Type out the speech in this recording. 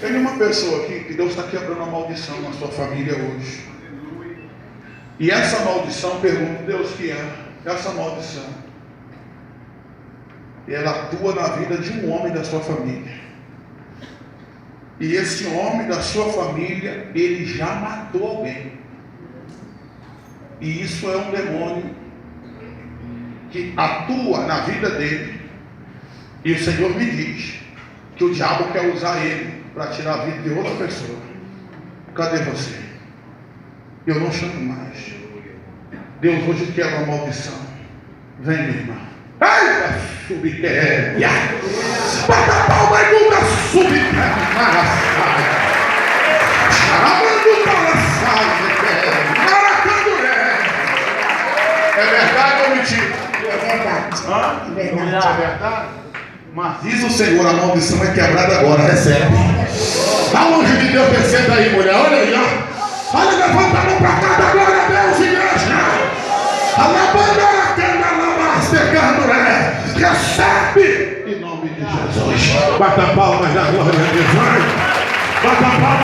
Tem uma pessoa aqui que Deus está quebrando a maldição na sua família hoje. E essa maldição, pergunto, Deus, que é essa maldição? Ela atua na vida de um homem da sua família. E esse homem da sua família, ele já matou alguém. E isso é um demônio que atua na vida dele. E o Senhor me diz que o diabo quer usar ele para tirar a vida de outra pessoa. Cadê você? Eu não chamo mais. Deus hoje quebra a maldição. Vem, minha irmã. Ai, subterrânea. Bata a palma e nunca subterrânea. Charamando para Maracanduré. É verdade ou mentira? É verdade. Hã? É verdade. É verdade? Mas diz o Senhor, a maldição é quebrada agora, recebe. Dá longe de Deus, recebe aí, mulher. Olha aí, ó. Olha, levanta a mão para cá, dá glória a Deus, igreja. A labandeira que anda lá, Maracanduré. Recebe em nome de Jesus. Bata palmas da glória de Deus. Bata palmas.